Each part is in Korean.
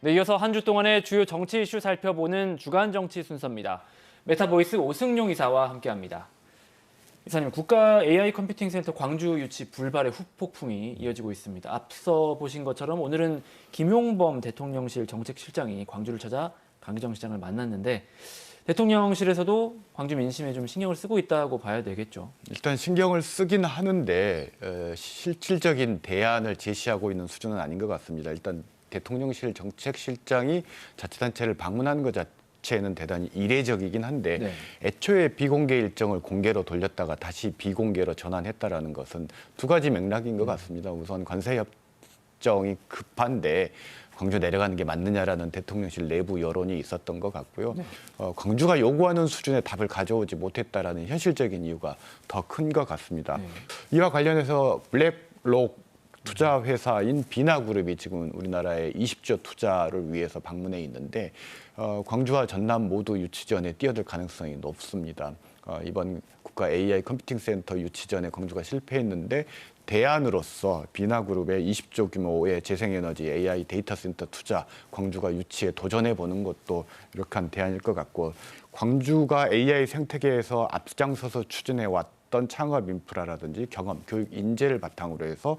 네, 이어서 한 주 동안의 주요 정치 이슈 살펴보는 주간 정치 순서입니다. 메타보이스 오승용 이사와 함께합니다. 이사님, 국가 AI 컴퓨팅 센터 광주 유치 불발의 후폭풍이 이어지고 있습니다. 앞서 보신 것처럼 오늘은 김용범 대통령실 정책실장이 광주를 찾아 강기정 시장을 만났는데 대통령실에서도 광주 민심에 좀 신경을 쓰고 있다고 봐야 되겠죠. 일단 신경을 쓰긴 하는데 실질적인 대안을 제시하고 있는 수준은 아닌 것 같습니다. 일단 대통령실 정책실장이 자치단체를 방문한 것 자체는 대단히 이례적이긴 한데 네. 애초에 비공개 일정을 공개로 돌렸다가 다시 비공개로 전환했다라는 것은 두 가지 맥락인 것 같습니다. 우선 관세 협정이 급한데 광주 내려가는 게 맞느냐라는 대통령실 내부 여론이 있었던 것 같고요. 네. 광주가 요구하는 수준의 답을 가져오지 못했다라는 현실적인 이유가 더 큰 것 같습니다. 네. 이와 관련해서 블랙록 투자 회사인 비나그룹이 지금 우리나라의 20조 투자를 위해서 방문해 있는데 광주와 전남 모두 유치전에 뛰어들 가능성이 높습니다. 이번 국가 AI 컴퓨팅 센터 유치전에 광주가 실패했는데 대안으로서 비나그룹의 20조 규모의 재생에너지 AI 데이터 센터 투자 광주가 유치에 도전해 보는 것도 이렇게 대안일 것 같고, 광주가 AI 생태계에서 앞장서서 추진해 왔던 창업 인프라라든지 경험, 교육 인재를 바탕으로 해서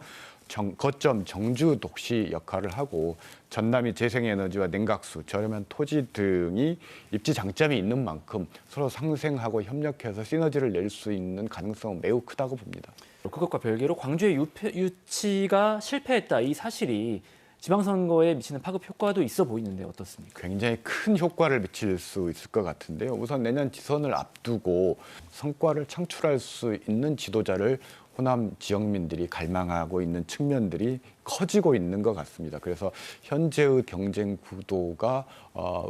거점 정주 독시 역할을 하고, 전남이 재생에너지와 냉각수, 저렴한 토지 등이 입지 장점이 있는 만큼 서로 상생하고 협력해서 시너지를 낼 수 있는 가능성은 매우 크다고 봅니다. 그것과 별개로 광주의 유치가 실패했다, 이 사실이 지방선거에 미치는 파급 효과도 있어 보이는데 어떻습니까? 굉장히 큰 효과를 미칠 수 있을 것 같은데요. 우선 내년 지선을 앞두고 성과를 창출할 수 있는 지도자를 호남 지역민들이 갈망하고 있는 측면들이 커지고 있는 것 같습니다. 그래서 현재의 경쟁 구도가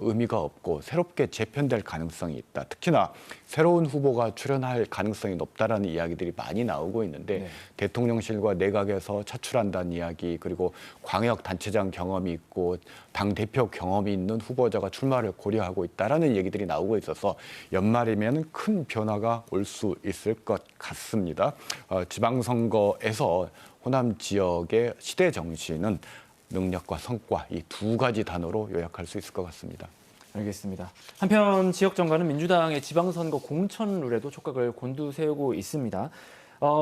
의미가 없고 새롭게 재편될 가능성이 있다. 특히나 새로운 후보가 출연할 가능성이 높다라는 이야기들이 많이 나오고 있는데, 네. 대통령실과 내각에서 차출한다는 이야기, 그리고 광역 단체장 경험이 있고 당 대표 경험이 있는 후보자가 출마를 고려하고 있다라는 얘기들이 나오고 있어서 연말이면 큰 변화가 올 수 있을 것 같습니다. 지방선거에서 호남 지역의 시대 정신은 능력과 성과, 이 두 가지 단어로 요약할 수 있을 것 같습니다. 알겠습니다. 한편 지역 정가는 민주당의 지방선거 공천 룰에도 촉각을 곤두세우고 있습니다.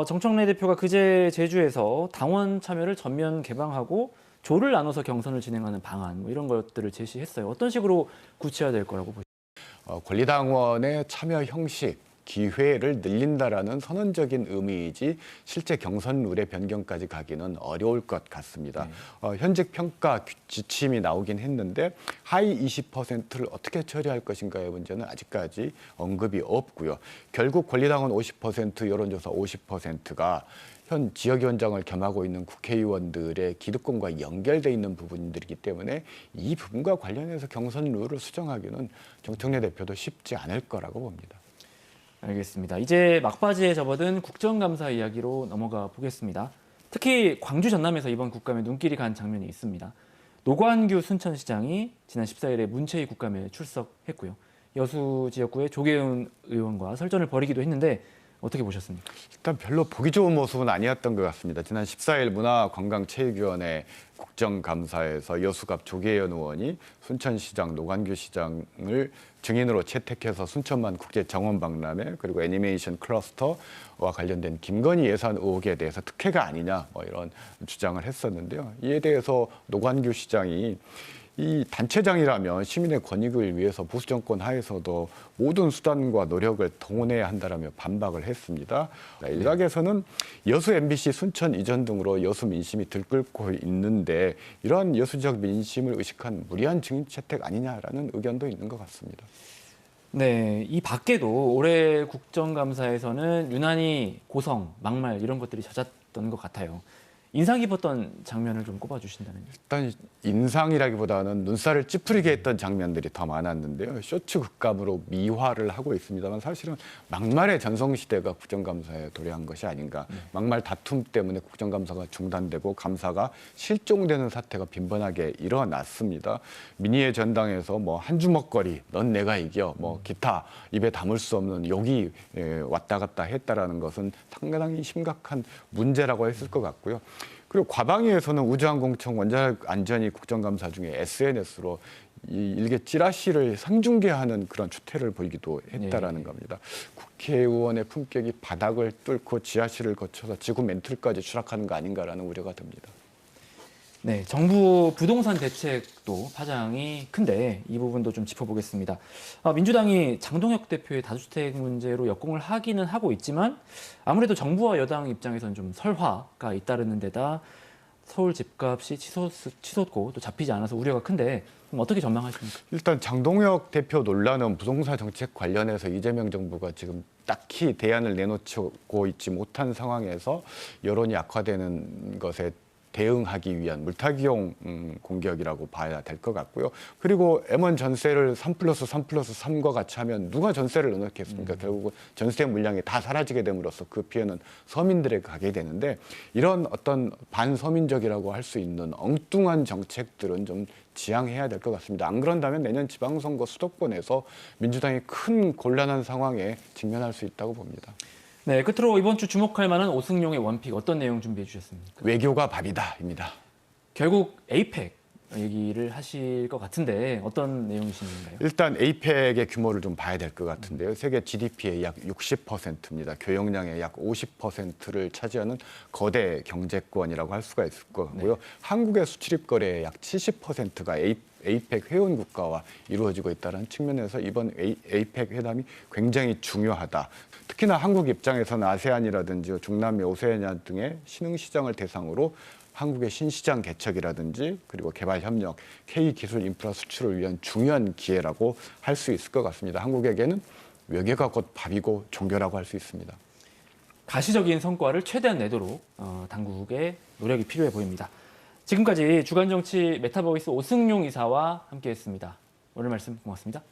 정청래 대표가 그제 제주에서 당원 참여를 전면 개방하고 조를 나눠서 경선을 진행하는 방안, 이런 것들을 제시했어요. 어떤 식으로 구체화될 거라고 보십니까? 권리당원의 참여 형식, 기회를 늘린다라는 선언적인 의미이지 실제 경선 룰의 변경까지 가기는 어려울 것 같습니다. 현직 평가 지침이 나오긴 했는데 하위 20%를 어떻게 처리할 것인가의 문제는 아직까지 언급이 없고요. 결국 권리당원 50%, 여론조사 50%가 현 지역위원장을 겸하고 있는 국회의원들의 기득권과 연결돼 있는 부분들이기 때문에 이 부분과 관련해서 경선 룰을 수정하기는 정청래 대표도 쉽지 않을 거라고 봅니다. 알겠습니다. 이제 막바지에 접어든 국정감사 이야기로 넘어가 보겠습니다. 특히 광주 전남에서 이번 국감에 눈길이 간 장면이 있습니다. 노관규 순천시장이 지난 14일에 문체위 국감에 출석했고요. 여수 지역구의 조계훈 의원과 설전을 벌이기도 했는데 어떻게 보셨습니까? 일단 별로 보기 좋은 모습은 아니었던 것 같습니다. 지난 14일 문화관광체육위원회 국정감사에서 여수갑 조계현 의원이 순천시장 노관규 시장을 증인으로 채택해서 순천만 국제정원박람회, 그리고 애니메이션 클러스터와 관련된 김건희 예산 의혹에 대해서 특혜가 아니냐, 이런 주장을 했었는데요. 이에 대해서 노관규 시장이 이 단체장이라면 시민의 권익을 위해서 보수 정권 하에서도 모든 수단과 노력을 동원해야 한다라며 반박을 했습니다. 일각에서는 여수 MBC 순천 이전 등으로 여수 민심이 들끓고 있는데 이러한 여수 지역 민심을 의식한 무리한 증인 채택 아니냐라는 의견도 있는 것 같습니다. 네, 이 밖에도 올해 국정감사에서는 유난히 고성, 막말 이런 것들이 잦았던 것 같아요. 인상 깊었던 장면을 좀 꼽아주신다면요. 일단 인상이라기보다는 눈살을 찌푸리게 했던 장면들이 더 많았는데요. 쇼츠 극감으로 미화를 하고 있습니다만 사실은 막말의 전성시대가 국정감사에 도래한 것이 아닌가. 막말 다툼 때문에 국정감사가 중단되고 감사가 실종되는 사태가 빈번하게 일어났습니다. 민의의 전당에서 뭐 한 주먹거리, 넌 내가 이겨, 뭐 기타 입에 담을 수 없는 욕이 왔다 갔다 했다라는 것은 상당히 심각한 문제라고 했을 것 같고요. 그리고 과방위에서는 우주항공청 원자력 안전위 국정감사 중에 SNS로 이 일개 찌라시를 상중계하는 그런 추태를 보이기도 했다라는 겁니다. 국회의원의 품격이 바닥을 뚫고 지하실을 거쳐서 지구 멘틀까지 추락하는 거 아닌가라는 우려가 듭니다. 네, 정부 부동산 대책도 파장이 큰데 이 부분도 좀 짚어보겠습니다. 민주당이 장동혁 대표의 다주택 문제로 역공을 하기는 하고 있지만 아무래도 정부와 여당 입장에서는 좀 설화가 잇따르는 데다 서울 집값이 치솟고 또 잡히지 않아서 우려가 큰데 그럼 어떻게 전망하십니까? 일단 장동혁 대표 논란은 부동산 정책 관련해서 이재명 정부가 지금 딱히 대안을 내놓고 있지 못한 상황에서 여론이 악화되는 것에 대응하기 위한 물타기용 공격이라고 봐야 될 것 같고요. 그리고 M1 전세를 3+3+3과 같이 하면 누가 전세를 넣겠습니까? 결국은 전세 물량이 다 사라지게 됨으로써 그 피해는 서민들에게 가게 되는데 이런 어떤 반서민적이라고 할 수 있는 엉뚱한 정책들은 좀 지양해야 될 것 같습니다. 안 그런다면 내년 지방선거 수도권에서 민주당이 큰 곤란한 상황에 직면할 수 있다고 봅니다. 네, 끝으로 이번 주 주목할 만한 오승용의 원픽 어떤 내용 준비해 주셨습니까? 외교가 밥이다입니다. 결국 에이펙 얘기를 하실 것 같은데 어떤 내용이신가요? 일단 에이펙의 규모를 좀 봐야 될 것 같은데요. 세계 GDP의 약 60%입니다. 교역량의 약 50%를 차지하는 거대 경제권이라고 할 수가 있을 것 같고요. 네. 한국의 수출입 거래의 약 70%가 에이펙 회원 국가와 이루어지고 있다는 측면에서 이번 에이펙 회담이 굉장히 중요하다. 특히나 한국 입장에서는 아세안이라든지 중남미, 오세아니아 등의 신흥시장을 대상으로 한국의 신시장 개척이라든지 그리고 개발 협력, K기술 인프라 수출을 위한 중요한 기회라고 할 수 있을 것 같습니다. 한국에게는 외교가 곧 밥이고 종교라고 할 수 있습니다. 가시적인 성과를 최대한 내도록 당국의 노력이 필요해 보입니다. 지금까지 주간정치 메타보이스 오승용 이사와 함께했습니다. 오늘 말씀 고맙습니다.